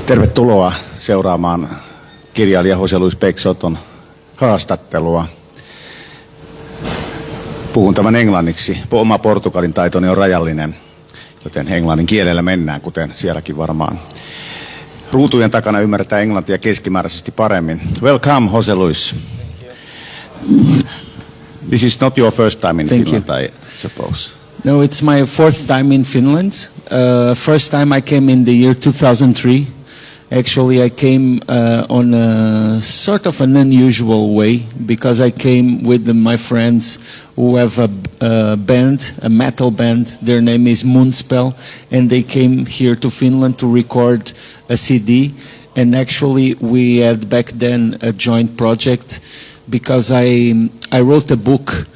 Tervetuloa seuraamaan kirjailija José Luís Peixoton haastattelua. Puhun tämän englanniksi. Oma portugalin taitoni on rajallinen, joten englannin kielellä mennään, kuten sielläkin varmaan. Ruutujen takana ymmärretään englantia keskimääräisesti paremmin. Welcome, José Luís. This is not your first time in Finland, I suppose. No, it's my fourth time in Finland. First time I came in the year 2003. Actually, I came on a sort of an unusual way because I came with my friends who have a band, a metal band. Their name is Moonspell, and they came here to Finland to record a CD. And actually, we had back then a joint project because I wrote a book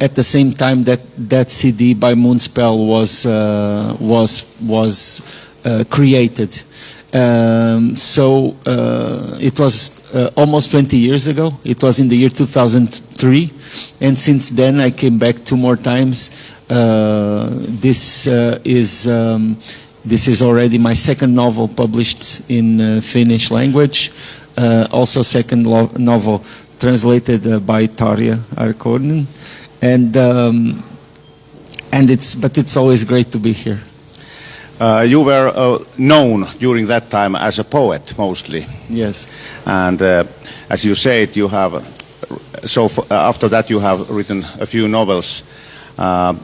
at the same time that CD by Moonspell was created. It was almost 20 years ago. It was in the year 2003, and since then I came back 2 more times. This is already my second novel published in Finnish language. Also, second novel translated by Tarja Arkonen, and it's always great to be here. You were known during that time as a poet mostly. Yes. And as you said, you have after that you have written a few novels. How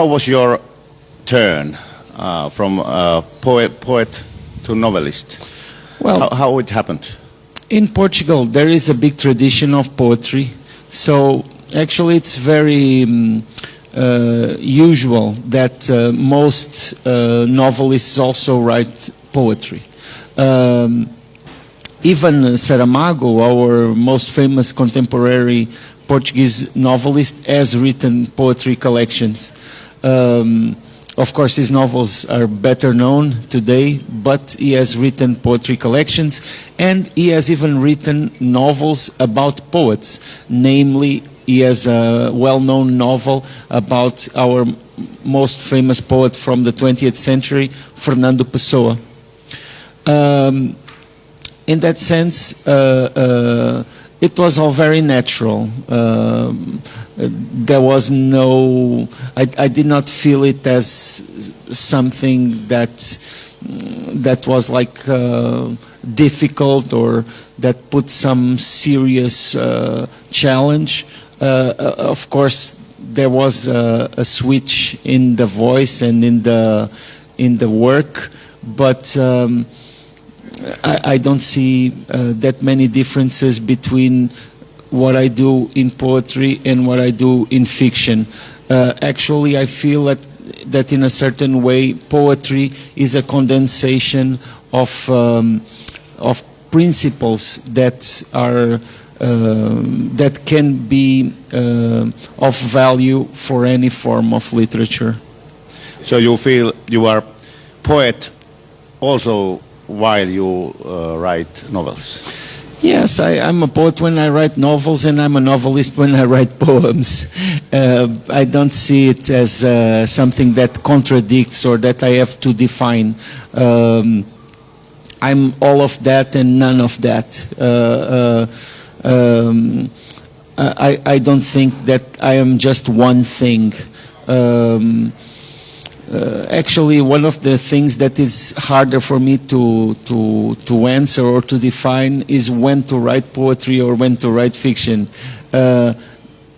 was your turn from poet to novelist? Well, how it happened? In Portugal, there is a big tradition of poetry. So actually, it's very usual that most novelists also write poetry. Even Saramago, our most famous contemporary Portuguese novelist, has written poetry collections. Of course, his novels are better known today, but he has written poetry collections, and he has even written novels about poets. Namely, he has a well-known novel about our most famous poet from the 20th century, Fernando Pessoa. In that sense, it was all very natural. There was no... I did not feel it as something that was like difficult or that put some serious challenge. Of course, there was a switch in the voice and in the work, but I don't see that many differences between what I do in poetry and what I do in fiction. Actually, I feel that in a certain way, poetry is a condensation of principles that are that can be of value for any form of literature. So you feel you are poet also while you write novels? Yes, I'm a poet when I write novels, and I'm a novelist when I write poems. I don't see it as something that contradicts or that I have to define. I'm all of that and none of that. I don't think that I am just one thing. Actually, one of the things that is harder for me to answer or to define is when to write poetry or when to write fiction.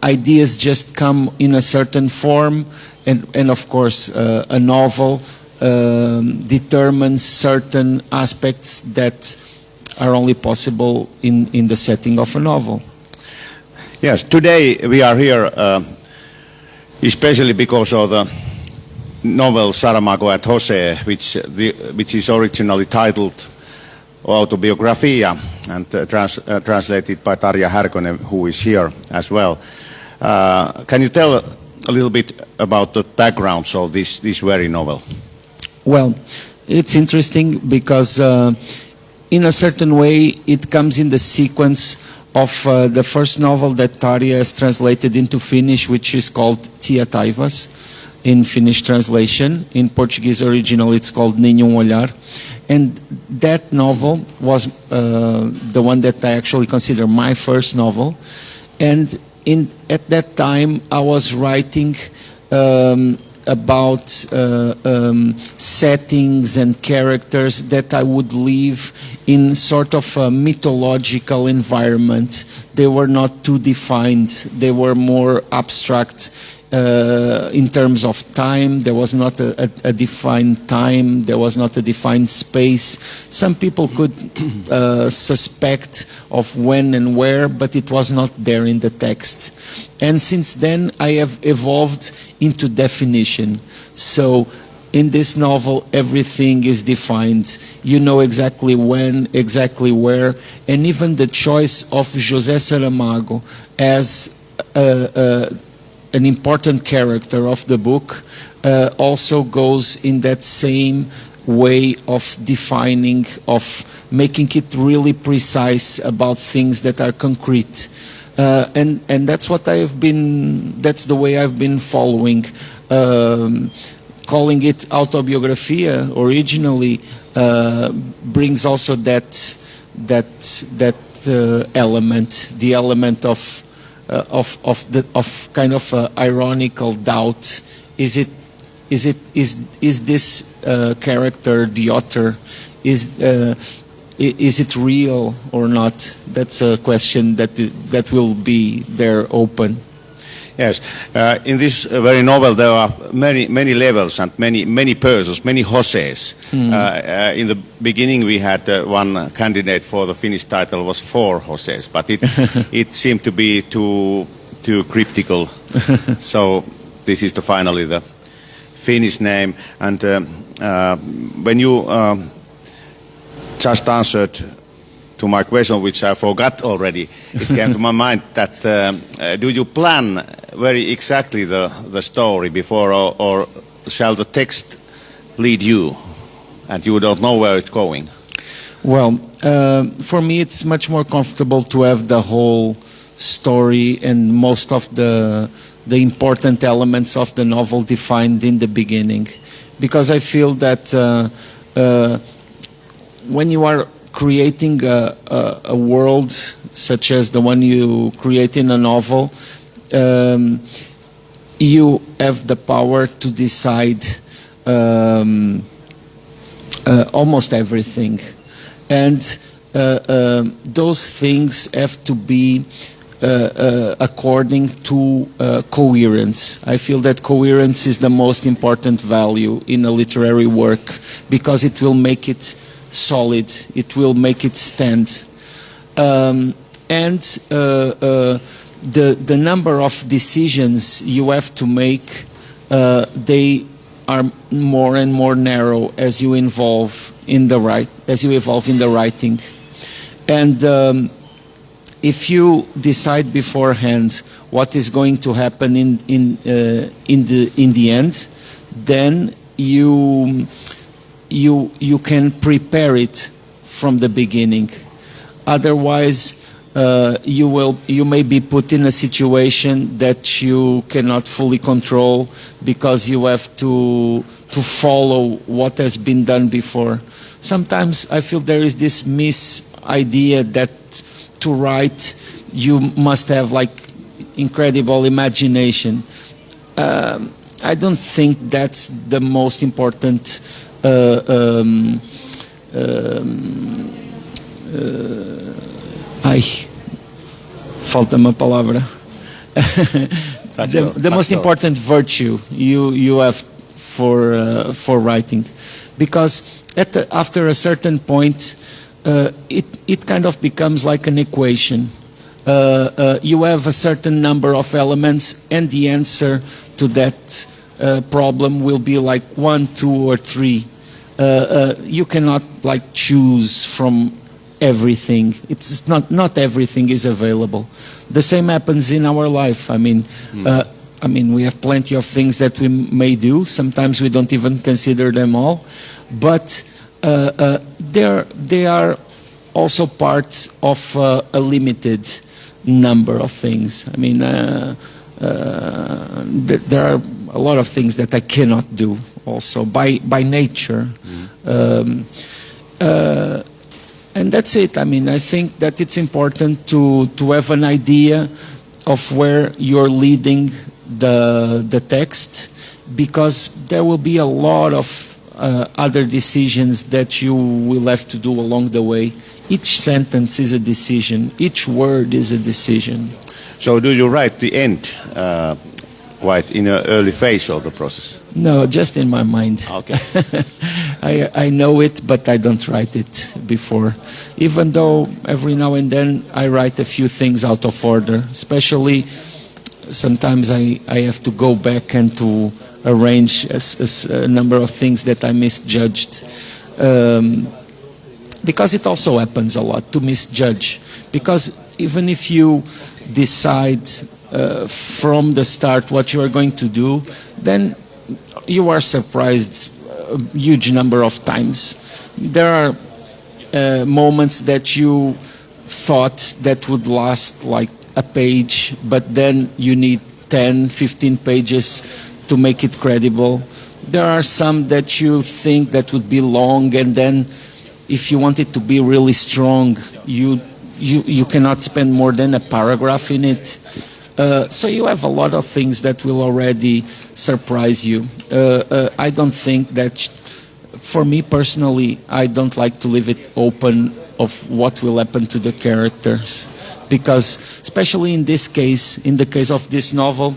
Ideas just come in a certain form, and of course, a novel determines certain aspects that are only possible in the setting of a novel. Yes, today we are here especially because of the novel Saramago at José, which is originally titled Autobiografia and translated by Tarja Härkönen, who is here as well. Can you tell a little bit about the backgrounds of this very novel? Well, it's interesting because in a certain way it comes in the sequence of the first novel that Tarja has translated into Finnish, which is called Tia Taivas. in Finnish translation. In Portuguese original, it's called Nenhum Olhar. And that novel was the one that I actually consider my first novel. And at that time, I was writing about settings and characters that I would live in sort of a mythological environment. They were not too defined. They were more abstract in terms of time. There was not a defined time. There was not a defined space. Some people could suspect of when and where, but it was not there in the text. And since then, I have evolved into definition. So in this novel, everything is defined. You know exactly when, exactly where, and even the choice of José Saramago as an important character of the book also goes in that same way of defining, of making it really precise about things that are concrete. And that's what that's the way I've been following. Calling it autobiografia originally brings also that element, the element of kind of ironical doubt. Is this character the author? Is it real or not? That's a question that will be there open. Yes, in this very novel there are many levels and many persons, many Josés. In the beginning we had one candidate for the Finnish title was 4 Josés, but it seemed to be too cryptical. So this is finally the Finnish name. And when you just answered to my question, which I forgot already, it came to my mind that do you plan very exactly the story before, or shall the text lead you and you don't know where it's going? Well, for me it's much more comfortable to have the whole story and most of the important elements of the novel defined in the beginning, because I feel that when you are creating a world such as the one you create in a novel, you have the power to decide almost everything. And those things have to be according to coherence. I feel that coherence is the most important value in a literary work, because it will make it solid, it will make it stand. And the number of decisions you have to make, they are more and more narrow as you evolve in the writing. And if you decide beforehand what is going to happen in the end, then you can prepare it from the beginning. Otherwise, you may be put in a situation that you cannot fully control, because you have to follow what has been done before. Sometimes I feel there is this idea that to write you must have like incredible imagination. I don't think that's the most important falta-me a palavra. The most important virtue you have for writing, because after a certain point, it kind of becomes like an equation. You have a certain number of elements, and the answer to that problem will be like 1, 2, or 3. You cannot like choose from everything. It's not everything is available. The same happens in our life. I mean, we have plenty of things that we may do. Sometimes we don't even consider them all, but they are also parts of a limited number of things. I mean, there are a lot of things that I cannot do also by nature. And that's it. I mean, I think that it's important to have an idea of where you're leading the text, because there will be a lot of other decisions that you will have to do along the way. Each sentence is a decision. Each word is a decision. So do you write the end quite in an early phase of the process? No, just in my mind. Okay. I know it, but I don't write it before. Even though every now and then I write a few things out of order. Especially sometimes I have to go back and to arrange a number of things that I misjudged. Because it also happens a lot to misjudge. Because even if you decide from the start what you are going to do, then you are surprised a huge number of times. There are moments that you thought that would last like a page, but then you need 10, 15 pages to make it credible. There are some that you think that would be long, and then if you want it to be really strong, you cannot spend more than a paragraph in it. So you have a lot of things that will already surprise you. I don't think that, for me personally, I don't like to leave it open of what will happen to the characters. Because, especially in this case, in the case of this novel,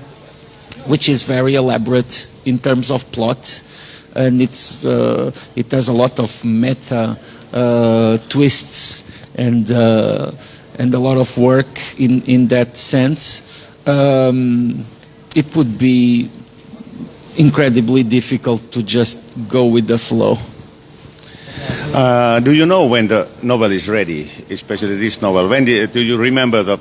which is very elaborate in terms of plot, and it has a lot of meta twists and a lot of work in that sense. It would be incredibly difficult to just go with the flow. Do you know when the novel is ready, especially this novel? Do you remember the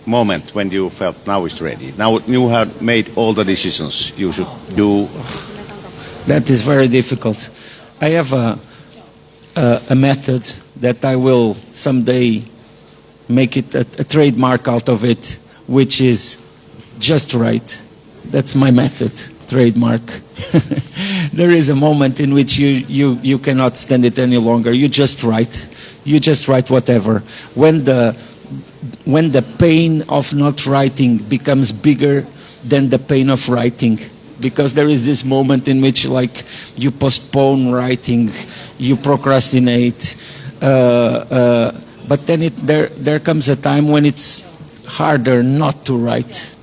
moment when you felt now it's ready? Now you have made all the decisions you should do. That is very difficult. I have a method that I will someday make it a trademark out of it, which is just write. That's my method, trademark. There is a moment in which you cannot stand it any longer. You just write. You just write whatever. When the pain of not writing becomes bigger than the pain of writing, because there is this moment in which, like, you postpone writing, you procrastinate, but then there comes a time when it's harder not to write.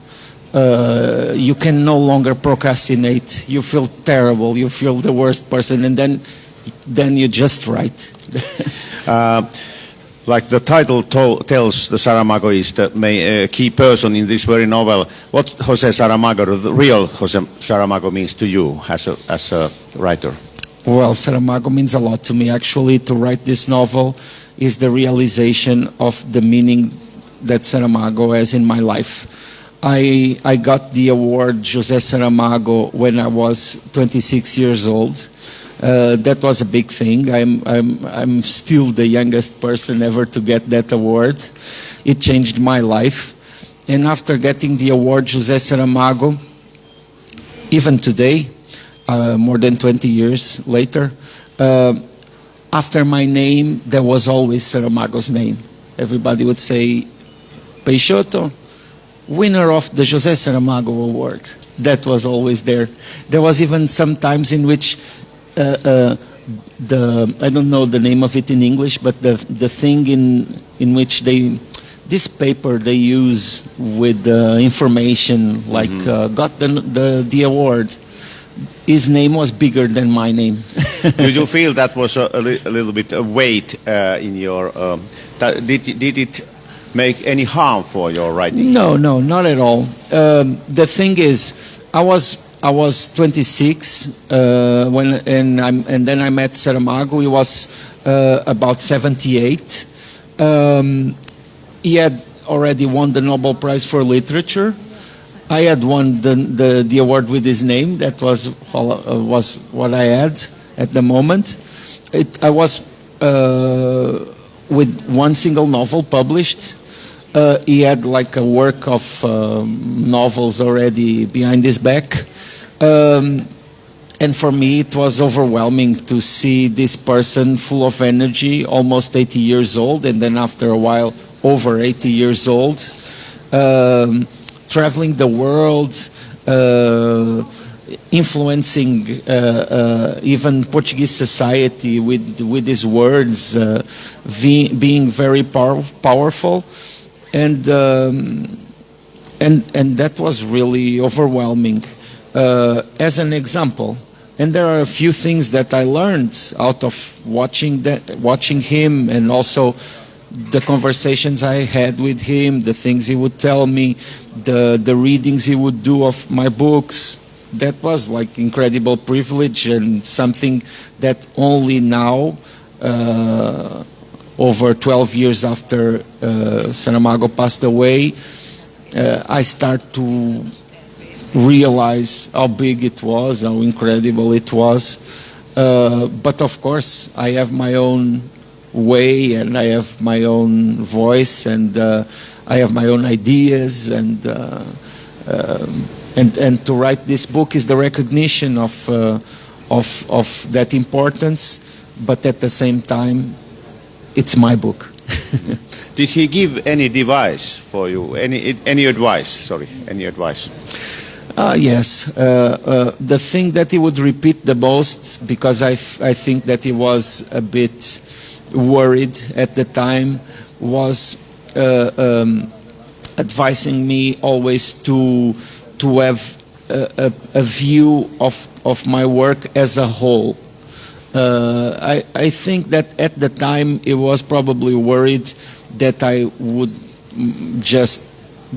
You can no longer procrastinate. You feel terrible. You feel the worst person, and then you just write. Like the title tells, the Saramago is the key person in this very novel. What José Saramago, the real José Saramago, means to you as a writer? Well, Saramago means a lot to me. Actually, to write this novel is the realization of the meaning that Saramago has in my life. I got the award José Saramago when I was 26 years old. That was a big thing. I'm still the youngest person ever to get that award. It changed my life. And after getting the award José Saramago, even today, more than 20 years later, after my name, there was always Saramago's name. Everybody would say, Peixoto, winner of the José Saramago Award. That was always there. There was even some times in which I don't know the name of it in English, but the thing in which this paper they use with information, like got the award, his name was bigger than my name. Do you feel that was a little bit a weight in your? Did it make any harm for your writing? No, not at all. The thing is, I was 26 and then I met Saramago. He was about 78. He had already won the Nobel Prize for Literature. I had won the award with his name. That was what I had at the moment. I was with one single novel published. He had like a work of novels already behind his back. And for me, it was overwhelming to see this person full of energy, almost 80 years old, and then after a while, over 80 years old, traveling the world, influencing even Portuguese society with his words, being very powerful, and that was really overwhelming. As an example, and there are a few things that I learned out of watching him, and also the conversations I had with him, the things he would tell me, the readings he would do of my books. That was like incredible privilege, and something that only now, over 12 years after Saramago passed away, I start to realize how big it was, how incredible it was. But of course, I have my own way, and I have my own voice, and I have my own ideas, and to write this book is the recognition of that importance, but at the same time, it's my book. Did he give any advice for you? Any advice? Sorry, any advice? Yes. The thing that he would repeat the most, because I think that he was a bit worried at the time, was advising me always to have a view of my work as a whole. I think that at the time he was probably worried that I would just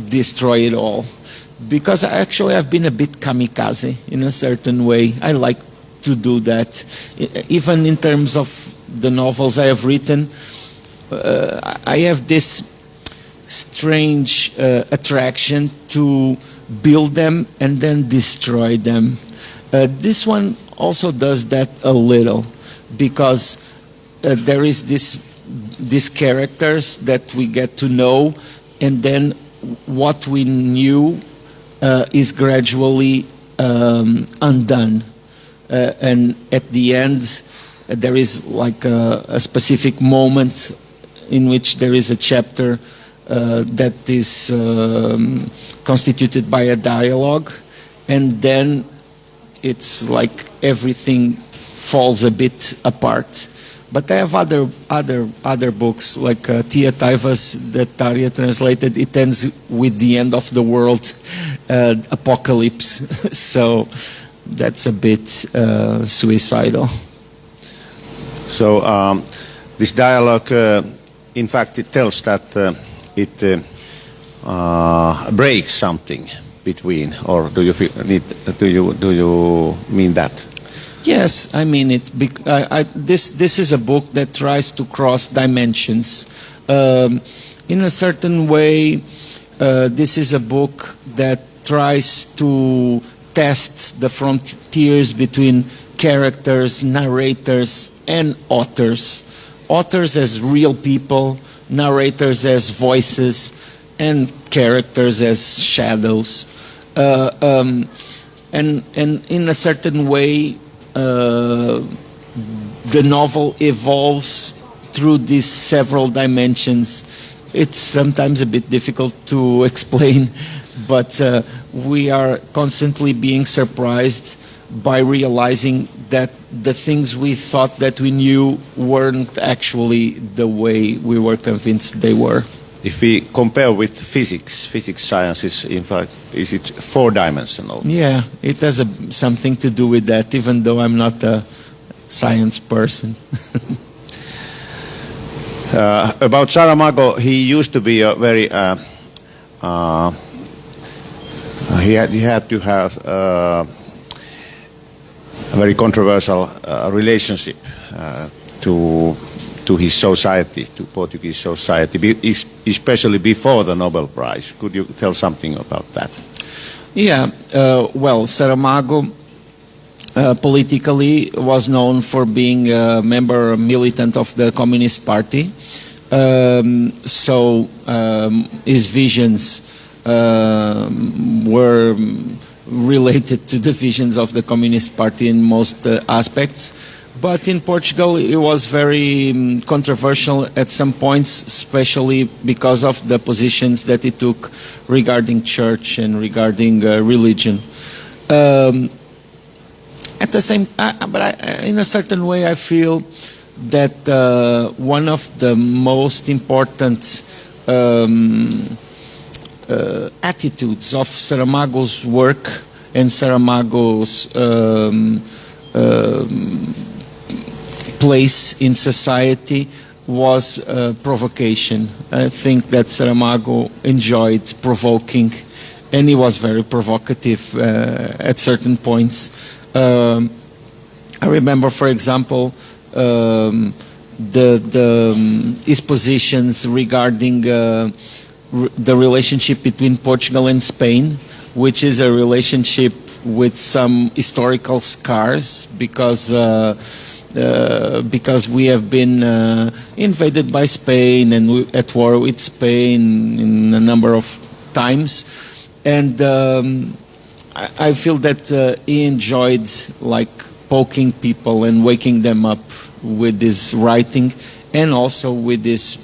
destroy it all. Because actually I've been a bit kamikaze in a certain way. I like to do that. Even in terms of the novels I have written, I have this strange attraction to build them and then destroy them. This one also does that a little, because there is these characters that we get to know, and then what we knew is gradually undone, and at the end there is like a specific moment in which there is a chapter that is constituted by a dialogue, and then it's like everything falls a bit apart. But I have other books, like Tia Taiva's that Tarja translated. It ends with the end of the world, apocalypse. So that's a bit suicidal. So this dialogue, in fact, it tells that it breaks something between, or do you mean that? Yes, I mean it. This is a book that tries to cross dimensions. In a certain way, this is a book that tries to test the frontiers between characters, narrators, and authors. Authors as real people, narrators as voices, and characters as shadows. And in a certain way, the novel evolves through these several dimensions. It's sometimes a bit difficult to explain, but we are constantly being surprised by realizing that the things we thought that we knew weren't actually the way we were convinced they were. If we compare with physics science is, in fact, is it four-dimensional? Yeah, it has something to do with that, even though I'm not a science person. About Saramago, he used to be a very, he had to have a very controversial relationship to his society, to Portuguese society, especially before the Nobel Prize. Could you tell something about that? Yeah, well, Saramago politically was known for being a member, a militant of the Communist Party. So his visions were related to the visions of the Communist Party in most aspects. But in Portugal, it was very controversial at some points, especially because of the positions that it took regarding church and regarding religion. At the same, in a certain way, I feel that one of the most important attitudes of Saramago's work and Saramago's place in society was provocation. I think that Saramago enjoyed provoking, and he was very provocative at certain points. I remember, for example, his positions regarding the relationship between Portugal and Spain, which is a relationship with some historical scars because we have been invaded by Spain and at war with Spain in a number of times, and I feel that he enjoyed like poking people and waking them up with his writing and also with his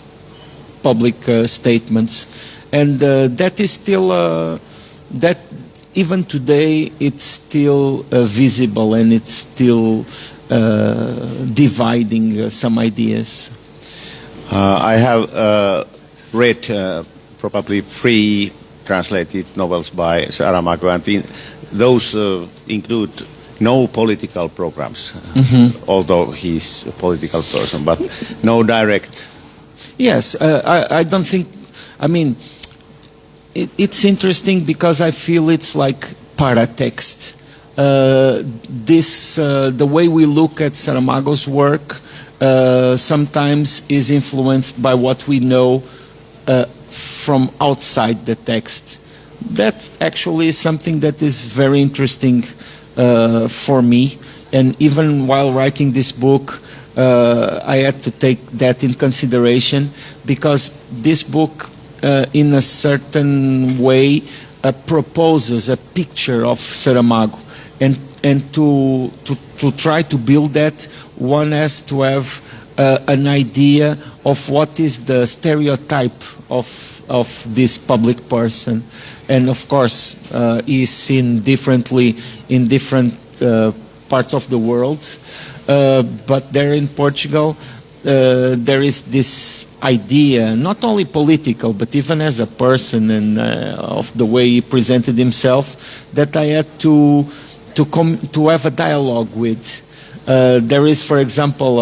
public statements, and that is still that even today it's still visible, and it's still dividing some ideas. I have read probably 3 translated novels by Saramago, and those include no political programs, although he's a political person, but no direct. Yes, I don't think, I mean, it's interesting because I feel it's like paratext. The way we look at Saramago's work sometimes is influenced by what we know from outside the text. That actually is something that is very interesting for me, and even while writing this book I had to take that in consideration, because this book in a certain way proposes a picture of Saramago, and to try to build that, one has to have an idea of what is the stereotype of this public person, and of course he is seen differently in different parts of the world, but there in Portugal there is this idea, not only political but even as a person, and of the way he presented himself, that I had to have a dialogue with. There is, for example,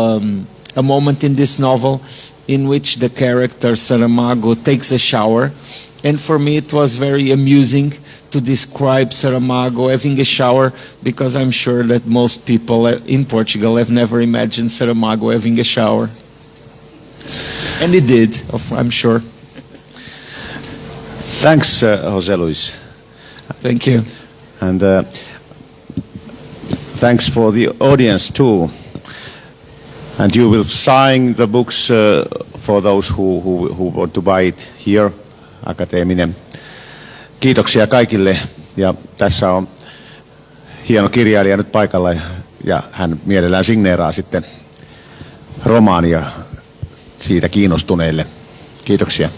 a moment in this novel in which the character Saramago takes a shower, and for me it was very amusing to describe Saramago having a shower, because I'm sure that most people in Portugal have never imagined Saramago having a shower. And he did, I'm sure. Thanks, José Luís. Thank you. And thanks for the audience too. And you will sign the books for those who want to buy it here, Akateeminen. Kiitoksia kaikille, ja tässä on hieno kirjailija nyt paikalla, ja hän mielellään signeeraa sitten romaania siitä kiinnostuneille. Kiitoksia.